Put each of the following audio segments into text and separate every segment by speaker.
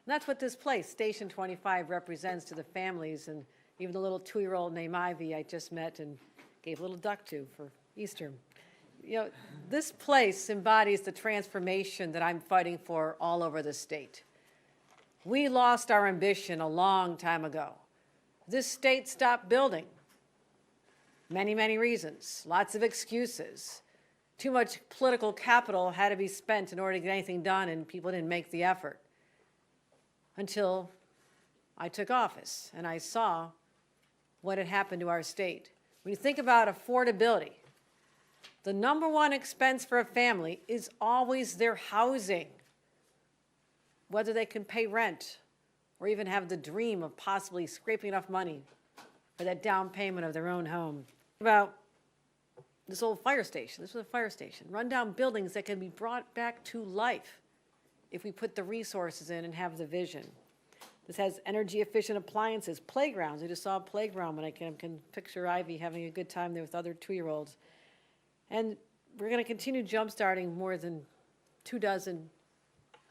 Speaker 1: And that's what this place, Station 25, represents to the families, and even the little 2-year-old named Ivy I just met and gave a little duck to for Easter. You know, this place embodies the transformation that I'm fighting for all over the state. We lost our ambition a long time ago. This state stopped building. Many, many reasons, lots of excuses. Too much political capital had to be spent in order to get anything done, and people didn't make the effort. Until I took office and I saw what had happened to our state. When you think about affordability, the #1 expense for a family is always their housing, whether they can pay rent or even have the dream of possibly scraping enough money for that down payment of their own home. About this old fire station. This was a fire station. Rundown buildings that can be brought back to life if we put the resources in and have the vision. This has energy efficient appliances, playgrounds. I just saw a playground when I can picture Ivy having a good time there with other 2-year-olds. And we're going to continue jumpstarting more than 24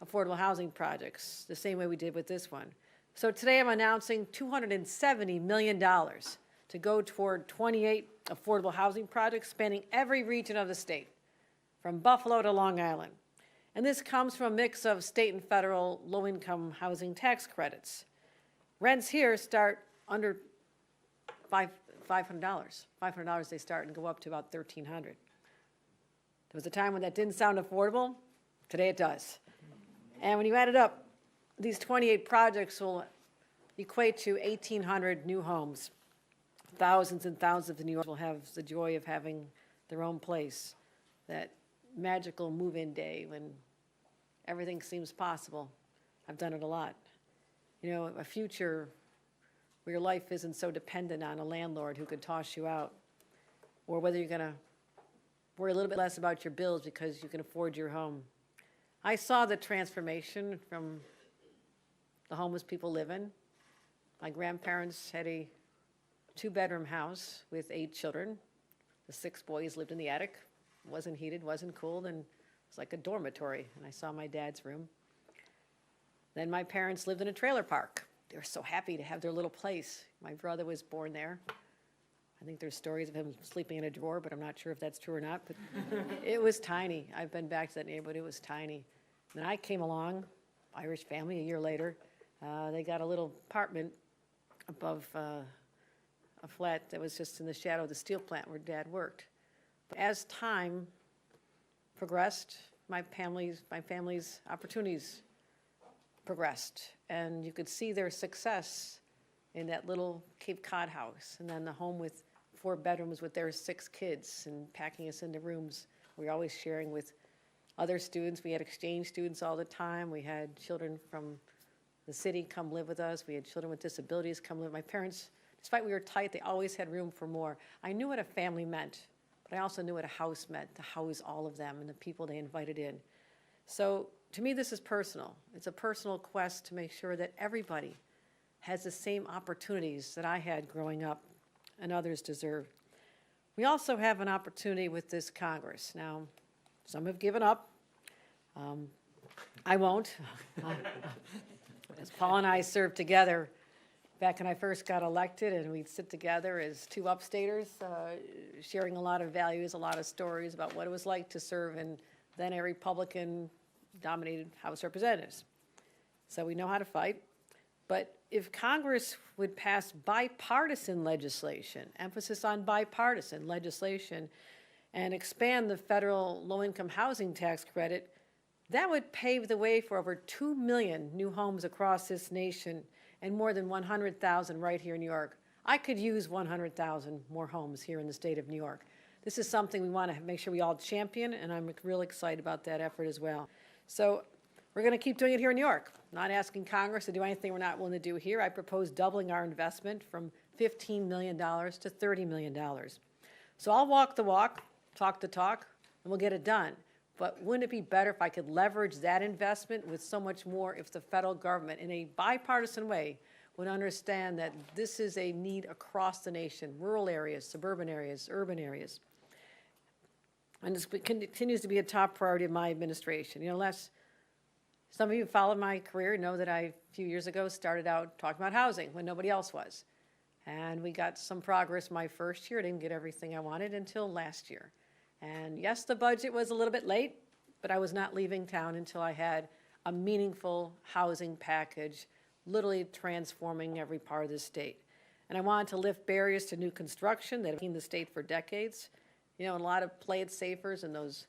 Speaker 1: affordable housing projects, the same way we did with this one. So today I'm announcing $270 million to go toward 28 affordable housing projects spanning every region of the state, from Buffalo to Long Island. And this comes from a mix of state and federal low-income housing tax credits. Rents here start under $500. $500 they start and go up to about $1,300. There was a time when that didn't sound affordable. Today it does. And when you add it up, these 28 projects will equate to 1,800 new homes. Thousands and thousands of New Yorkers will have the joy of having their own place. That magical move-in day when everything seems possible. I've done it a lot. You know, a future where your life isn't so dependent on a landlord who could toss you out, or whether you're going to worry a little bit less about your bills because you can afford your home. I saw the transformation from the homeless people live in. My grandparents had a 2-bedroom house with 8 children. The 6 boys lived in the attic. It wasn't heated, wasn't cooled, and it was like a dormitory. And I saw my dad's room. Then my parents lived in a trailer park. They were so happy to have their little place. My brother was born there. I think there's stories of him sleeping in a drawer, but I'm not sure if that's true or not. But it was tiny. I've been back to that neighborhood. It was tiny. Then I came along, Irish family, a year later. They got a little apartment above a flat that was just in the shadow of the steel plant where Dad worked. But as time progressed, my family's opportunities progressed, and you could see their success in that little Cape Cod house, and then the home with 4 bedrooms with their 6 kids, and packing us into rooms. We were always sharing with other students. We had exchange students all the time. We had children from the city come live with us. We had children with disabilities come live. My parents, despite we were tight, they always had room for more. I knew what a family meant, but I also knew what a house meant, to house all of them and the people they invited in. So to me, this is personal. It's a personal quest to make sure that everybody has the same opportunities that I had growing up and others deserve. We also have an opportunity with this Congress. Now, some have given up. I won't. As Paul and I served together back when I first got elected, and we'd sit together as 2 upstaters, sharing a lot of values, a lot of stories about what it was like to serve in then a Republican-dominated House of Representatives. So we know how to fight. But if Congress would pass bipartisan legislation, emphasis on bipartisan legislation, and expand the federal low-income housing tax credit, that would pave the way for over 2 million new homes across this nation and more than 100,000 right here in New York. I could use 100,000 more homes here in the state of New York. This is something we want to make sure we all champion, and I'm really excited about that effort as well. So we're going to keep doing it here in New York, not asking Congress to do anything we're not willing to do here. I propose doubling our investment from $15 million to $30 million. So I'll walk the walk, talk the talk, and we'll get it done. But wouldn't it be better if I could leverage that investment with so much more if the federal government, in a bipartisan way, would understand that this is a need across the nation, rural areas, suburban areas, urban areas. And this continues to be a top priority of my administration. You know, last Some of you who followed my career know that I, a few years ago, started out talking about housing when nobody else was. And we got some progress my first year. I didn't get everything I wanted until last year. And yes, the budget was a little bit late, but I was not leaving town until I had a meaningful housing package, literally transforming every part of the state. And I wanted to lift barriers to new construction that have been in the state for decades. You know, a lot of play it safers and those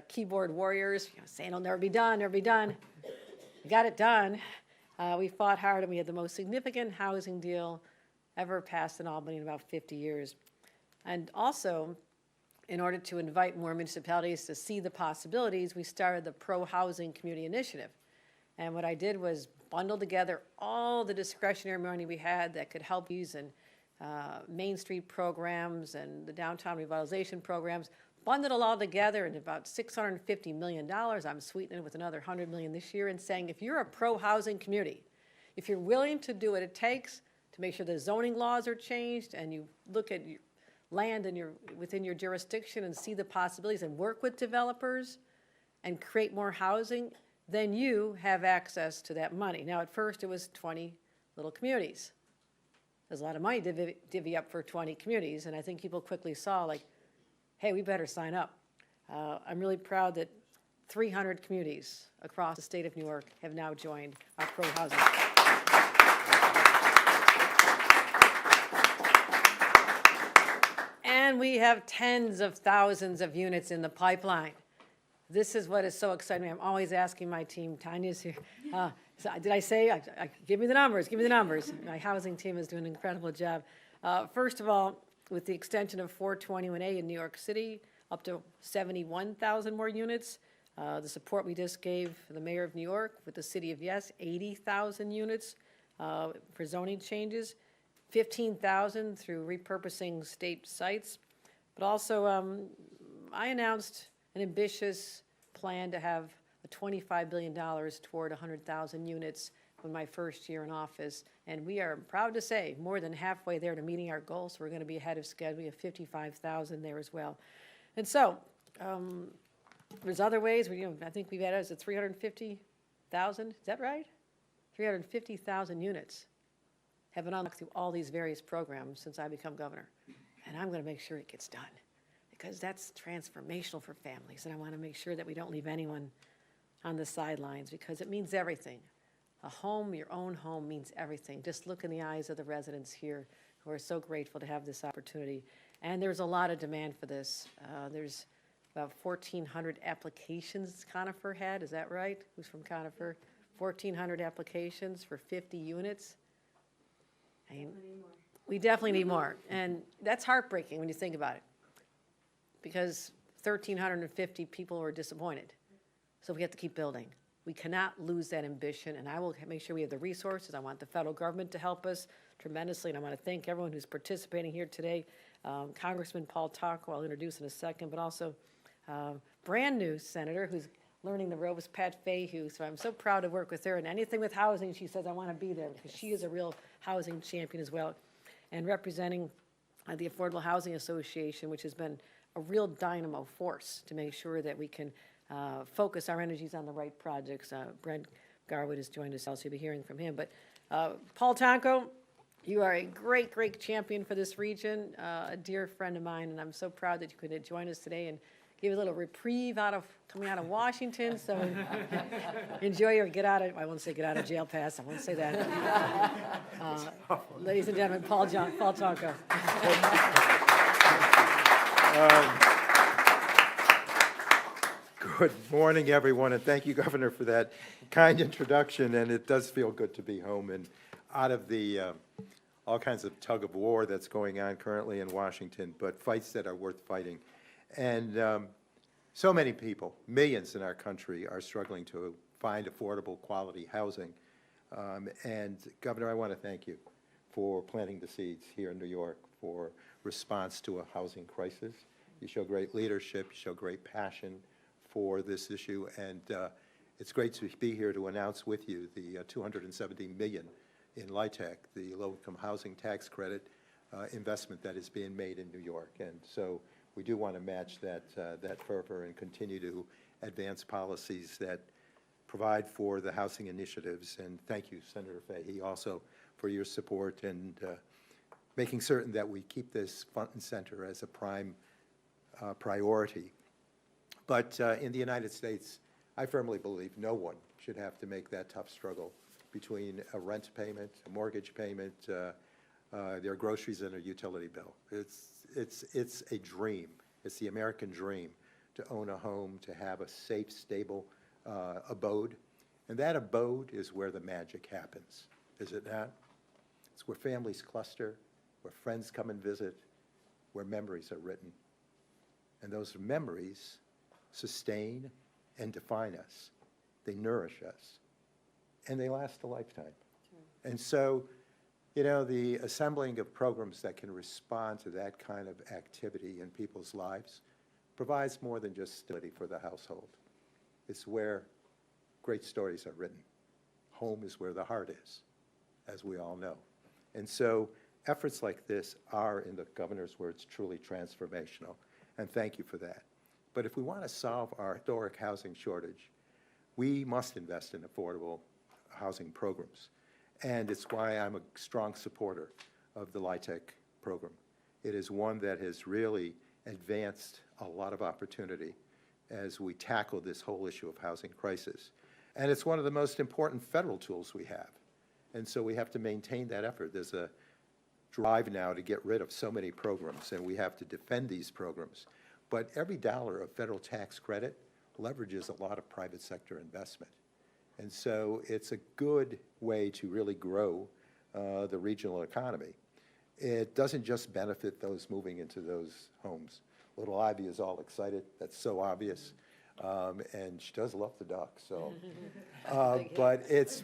Speaker 1: keyboard warriors, saying it'll never be done, never be done. We got it done. We fought hard, and we had the most significant housing deal ever passed in Albany in about 50 years. And also, in order to invite more municipalities to see the possibilities, we started the Pro-Housing Community Initiative. And what I did was bundle together all the discretionary money we had that could help use in Main Street programs and the downtown revitalization programs, bundled it all together in about $650 million. I'm sweetening it with another $100 million this year and saying, if you're a pro-housing community, if you're willing to do what it takes to make sure the zoning laws are changed and you look at your land and within your jurisdiction and see the possibilities and work with developers and create more housing, then you have access to that money. Now, at first, it was 20 little communities. There's a lot of money to divvy up for 20 communities, and I think people quickly saw, like, hey, we better sign up. I'm really proud that 300 communities across the state of New York have now joined our pro-housing. And we have tens of thousands of units in the pipeline. This is what is so exciting. I'm always asking my team, Tanya's here. So did I say, give me the numbers, give me the numbers. My housing team is doing an incredible job. First of all, with the extension of 421A in New York City, up to 71,000 more units. The support we just gave the mayor of New York with the city of Yes, 80,000 units for zoning changes, 15,000 through repurposing state sites. But also, I announced an ambitious plan to have a $25 billion toward 100,000 units in my first year in office, and we are proud to say more than halfway there to meeting our goals. So we're going to be ahead of schedule. We have 55,000 there as well. And so there's other ways. I think we've added, is it 350,000? Is that right? 350,000 units have been unlocked through all these various programs since I become governor. And I'm going to make sure it gets done because that's transformational for families. And I want to make sure that we don't leave anyone on the sidelines because it means everything. A home, your own home, means everything. Just look in the eyes of the residents here who are so grateful to have this opportunity. And there's a lot of demand for this. There's about 1,400 applications Conifer had. Is that right? Who's from Conifer? 1,400 applications for 50 units. We definitely need more. And that's heartbreaking when you think about it because 1,350 people were disappointed. So we have to keep building. We cannot lose that ambition, and I will make sure we have the resources. I want the federal government to help us tremendously, and I want to thank everyone who's participating here today. Congressman Paul Taco, I'll introduce in a second, but also brand new senator who's learning the ropes, Pat Fahey. So I'm so proud to work with her, and anything with housing, she says, I want to be there because she is a real housing champion as well. And representing the Affordable Housing Association, which has been a real dynamo force to make sure that we can focus our energies on the right projects. Brent Garwood has joined us, so you'll be hearing from him. But Paul Tonko, you are a great, great champion for this region, a dear friend of mine, and I'm so proud that you could join us today and give a little reprieve coming out of Washington. So enjoy your I won't say get out of jail pass, I won't say that. Ladies and gentlemen, Paul Tonko.
Speaker 2: Good morning, everyone, and thank you, Governor, for that kind introduction. And it does feel good to be home and out of the all kinds of tug of war that's going on currently in Washington, but fights that are worth fighting. And so many people, millions in our country, are struggling to find affordable, quality housing. And Governor, I want to thank you for planting the seeds here in New York for response to a housing crisis. You show great leadership, you show great passion for this issue, and it's great to be here to announce with you the $270 million in LIHTC, the low-income housing tax credit investment that is being made in New York. And so we do want to match that fervor and continue to advance policies that provide for the housing initiatives. And thank you, Senator Fahey, also for your support and making certain that we keep this front and center as a prime priority. But in the United States, I firmly believe no one should have to make that tough struggle between a rent payment, a mortgage payment, their groceries, and a utility bill. It's a dream. It's the American dream to own a home, to have a safe, stable abode. And that abode is where the magic happens, is it not? It's where families cluster, where friends come and visit, where memories are written. And those memories sustain and define us. They nourish us. And they last a lifetime. Sure. And so, you know, the assembling of programs that can respond to that kind of activity in people's lives provides more than just stability for the household. It's where great stories are written. Home is where the heart is, as we all know. And so efforts like this are, in the governor's words, truly transformational. And thank you for that. But if we want to solve our historic housing shortage, we must invest in affordable housing programs. And it's why I'm a strong supporter of the LIHTC program. It is one that has really advanced a lot of opportunity as we tackle this whole issue of housing crisis. And it's one of the most important federal tools we have. And so we have to maintain that effort. There's a drive now to get rid of so many programs, and we have to defend these programs. But every dollar of federal tax credit leverages a lot of private sector investment. And so it's a good way to really grow the regional economy. It doesn't just benefit those moving into those homes. Little Ivy is all excited. That's so obvious. And she does love the duck, so. But it's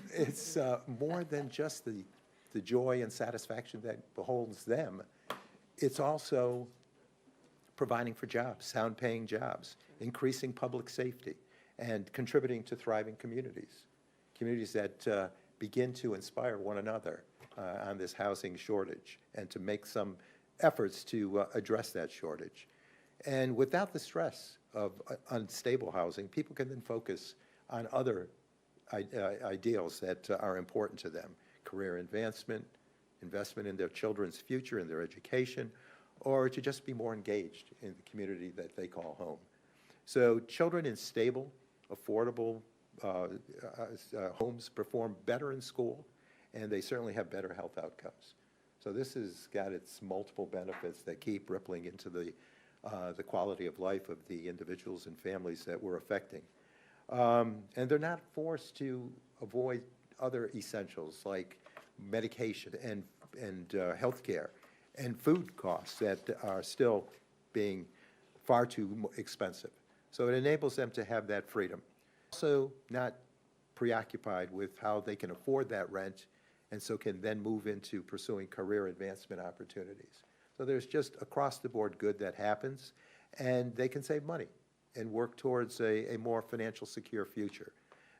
Speaker 2: more than just the joy and satisfaction that beholds them. It's also providing for jobs, sound-paying jobs, increasing public safety, and contributing to thriving communities, communities that begin to inspire one another on this housing shortage and to make some efforts to address that shortage. And without the stress of unstable housing, people can then focus on other ideals that are important to them: career advancement, investment in their children's future, in their education, or to just be more engaged in the community that they call home. So children in stable, affordable homes perform better in school, and they certainly have better health outcomes. So this has got its multiple benefits that keep rippling into the quality of life of the individuals and families that we're affecting. And they're not forced to avoid other essentials like medication and health care and food costs that are still being far too expensive. So it enables them to have that freedom. Also not preoccupied with how they can afford that rent, and so can then move into pursuing career advancement opportunities. So there's just across the board good that happens, and they can save money and work towards a more financial secure future.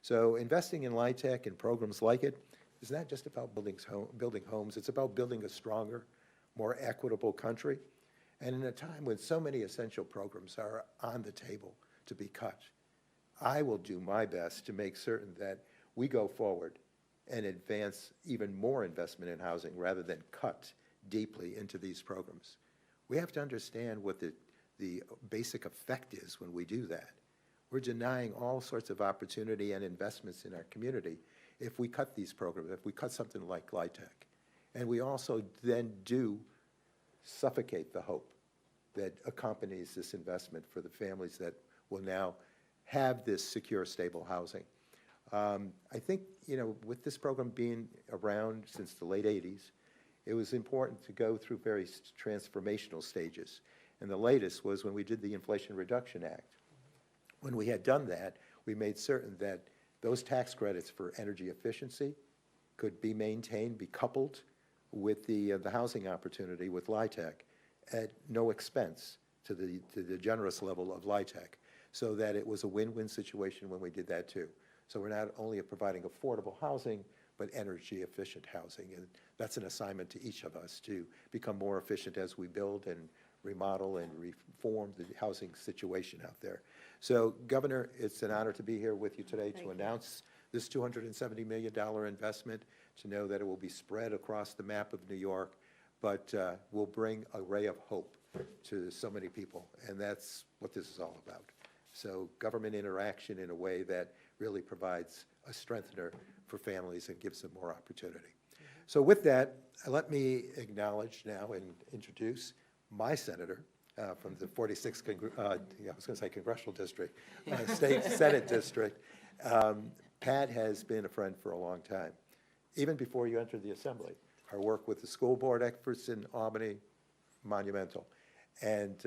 Speaker 2: So investing in LIHTC and programs like it is not just about building homes, it's about building a stronger, more equitable country. And in a time when so many essential programs are on the table to be cut, I will do my best to make certain that we go forward and advance even more investment in housing rather than cut deeply into these programs. We have to understand what the basic effect is when we do that. We're denying all sorts of opportunity and investments in our community if we cut these programs, if we cut something like LIHTC. And we also then do suffocate the hope that accompanies this investment for the families that will now have this secure, stable housing. I think, you know, with this program being around since the late 80s, it was important to go through very transformational stages. And the latest was when we did the Inflation Reduction Act. When we had done that, we made certain that those tax credits for energy efficiency could be maintained, be coupled with the housing opportunity with LIHTC at no expense to the generous level of LIHTC, so that it was a win-win situation when we did that too. So we're not only providing affordable housing, but energy efficient housing. And that's an assignment to each of us to become more efficient as we build and remodel and reform the housing situation out there. So, Governor, it's an honor to be here with you today to announce this $270 million investment, to know that it will be spread across the map of New York, but will bring a ray of hope to so many people, and that's what this is all about. So government interaction in a way that really provides a strengthener for families and gives them more opportunity. So with that, let me acknowledge now and introduce my senator from the 46th, I was going to say Congressional District, State Senate District. Pat has been a friend for a long time, even before you entered the Assembly. Our work with the school board experts in Albany, monumental, and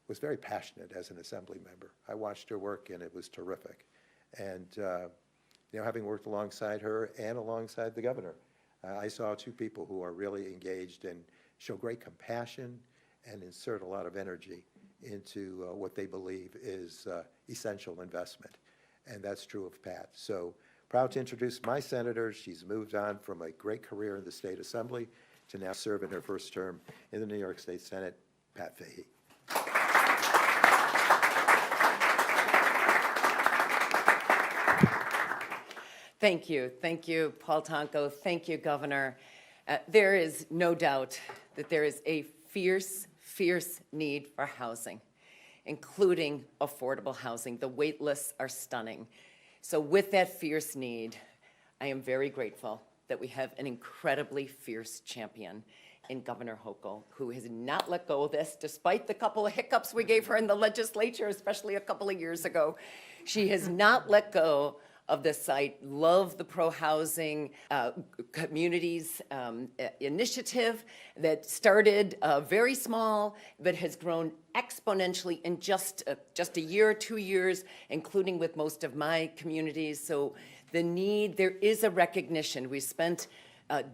Speaker 2: was very passionate as an Assembly member. I watched her work, and it was terrific. And having worked alongside her and alongside the governor, I saw two people who are really engaged and show great compassion and insert a lot of energy into what they believe is essential investment. And that's true of Pat. So proud to introduce my senator. She's moved on from a great career in the State Assembly to now serve in her first term in the New York State Senate, Pat Fahey.
Speaker 3: Thank you, Paul Tonko. Thank you, Governor. There is no doubt that there is a fierce need for housing, including affordable housing. The wait lists are stunning. So with that fierce need, I am very grateful that we have an incredibly fierce champion in Governor Hochul, who has not let go of this, despite the couple of hiccups we gave her in the legislature, especially a couple of years ago. She has not let go of the site. Love the pro-housing communities initiative that started very small, but has grown exponentially in just a year or 2 years, including with most of my communities. So the need, there is a recognition. We spent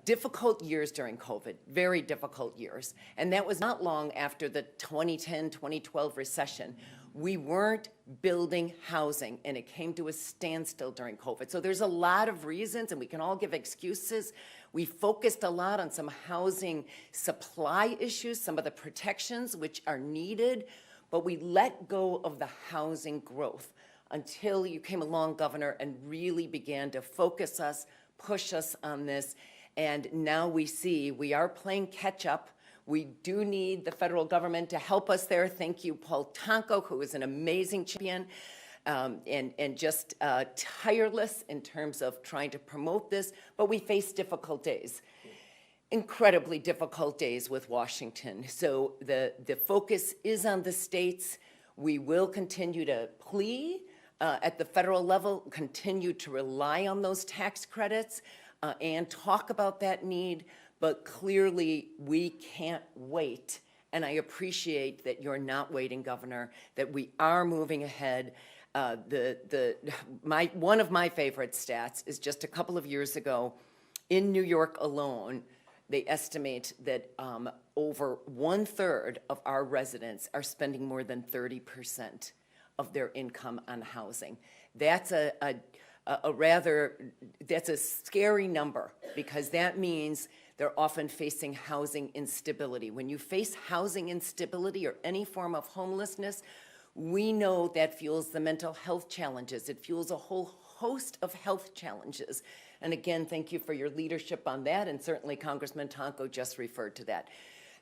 Speaker 3: difficult years during COVID, very difficult years. And that was not long after the 2010, 2012 recession. We weren't building housing, and it came to a standstill during COVID. So there's a lot of reasons, and we can all give excuses. We focused a lot on some housing supply issues, some of the protections which are needed, but we let go of the housing growth until you came along, Governor, and really began to focus us, push us on this. And now we see we are playing catch up. We do need the federal government to help us there. Thank you, Paul Tonko, who is an amazing champion and just tireless in terms of trying to promote this. But we face difficult days, incredibly difficult days with Washington. So the focus is on the states. We will continue to plea at the federal level, continue to rely on those tax credits and talk about that need. But clearly, we can't wait. And I appreciate that you're not waiting, Governor, that we are moving ahead. One of my favorite stats is just a couple of years ago, in New York alone, they estimate that over 1/3 of our residents are spending more than 30% of their income on housing. That's that's a scary number, because that means they're often facing housing instability. When you face housing instability or any form of homelessness, we know that fuels the mental health challenges. It fuels a whole host of health challenges. And again, thank you for your leadership on that, and certainly Congressman Tonko just referred to that.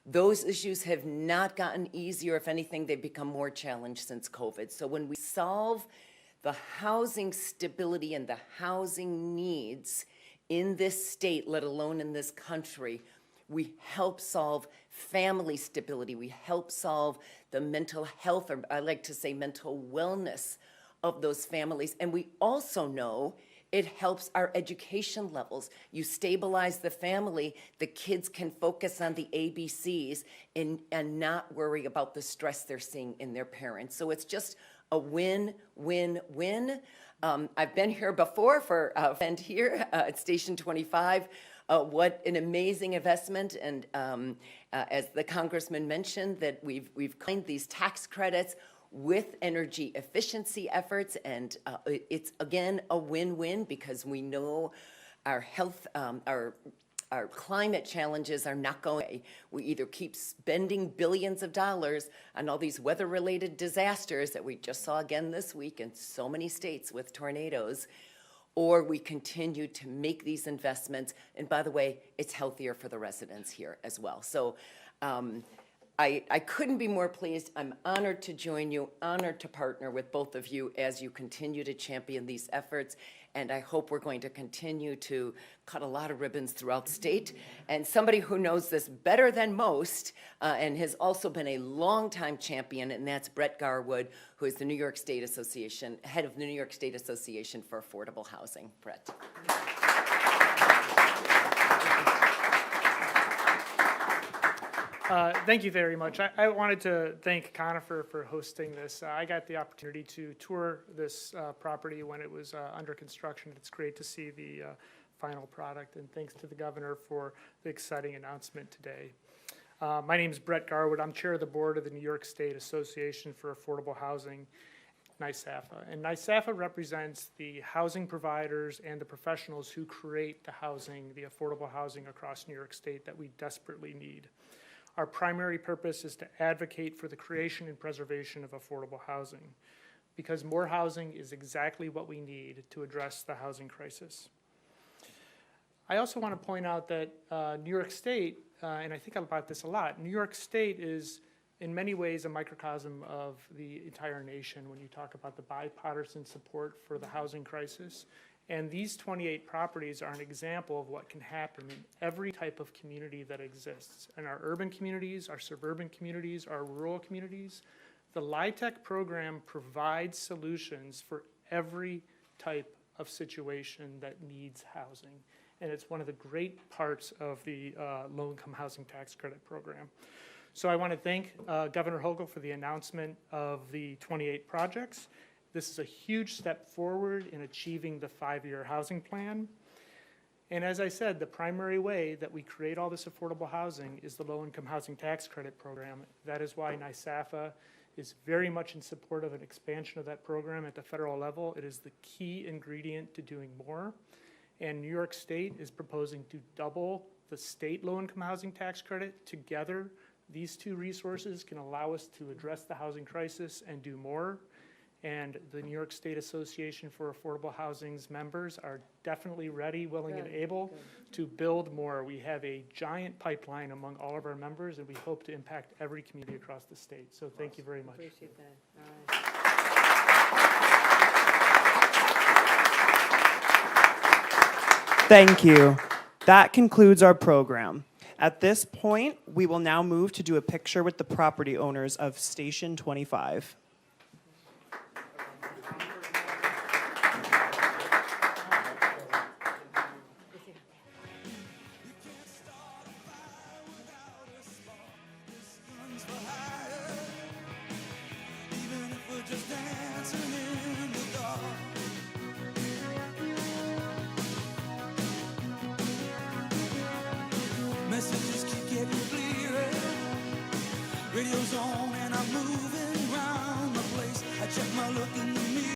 Speaker 3: Those issues have not gotten easier. If anything, they've become more challenged since COVID. So when we solve the housing stability and the housing needs in this state, let alone in this country, we help solve family stability. We help solve the mental health, or I like to say mental wellness of those families. And we also know it helps our education levels. You stabilize the family, the kids can focus on the ABCs and not worry about the stress they're seeing in their parents. So it's just a win, win, win. I've been here before for a friend here at Station 25. What an amazing investment. And as the congressman mentioned, that we've claimed these tax credits with energy efficiency efforts. And it's, again, a win-win, because we know our health, our our climate challenges are not going away. We either keep spending billions of dollars on all these weather-related disasters that we just saw again this week in so many states with tornadoes, or we continue to make these investments. And by the way, it's healthier for the residents here as well. So I couldn't be more pleased. I'm honored to join you, honored to partner with both of you as you continue to champion these efforts. And I hope we're going to continue to cut a lot of ribbons throughout the state. And somebody who knows this better than most and has also been a longtime champion, and that's Brett Garwood, who is the New York State Association, head of the New York State Association for Affordable Housing. Brett.
Speaker 4: Thank you very much. I wanted to thank Conifer for hosting this. I got the opportunity to tour this property when it was under construction. It's great to see the final product, and thanks to the governor for the exciting announcement today. My name is Brett Garwood. I'm chair of the board of the New York State Association for Affordable Housing, NYSAFA. And NYSAFA represents the housing providers and the professionals who create the housing, the affordable housing across New York State that we desperately need. Our primary purpose is to advocate for the creation and preservation of affordable housing, because more housing is exactly what we need to address the housing crisis. I also want to point out that New York State, and I think about this a lot, New York State is in many ways a microcosm of the entire nation when you talk about the bipartisan support for the housing crisis. And these 28 properties are an example of what can happen in every type of community that exists. In our urban communities, our suburban communities, our rural communities, the LIHTC program provides solutions for every type of situation that needs housing. And it's one of the great parts of the low-income housing tax credit program. So I want to thank Governor Hochul for the announcement of the 28 projects. This is a huge step forward in achieving the 5-year housing plan. And as I said, the primary way that we create all this affordable housing is the low-income housing tax credit program. That is why NYSAFA is very much in support of an expansion of that program at the federal level. It is the key ingredient to doing more. And New York State is proposing to double the state low-income housing tax credit. Together, these two resources can allow us to address the housing crisis and do more. And the New York State Association for Affordable Housing's members are definitely ready, willing, and able to build more. We have a giant pipeline among all of our members, and we hope to impact every community across the state. So thank you very much.
Speaker 1: Appreciate that. All right.
Speaker 5: Thank you. That concludes our program. At this point, we will now move to do a picture with the property owners of Station 25.
Speaker 6: Messages keep getting clearer. Radio's on and I'm moving around the place. I check my look in the mirror.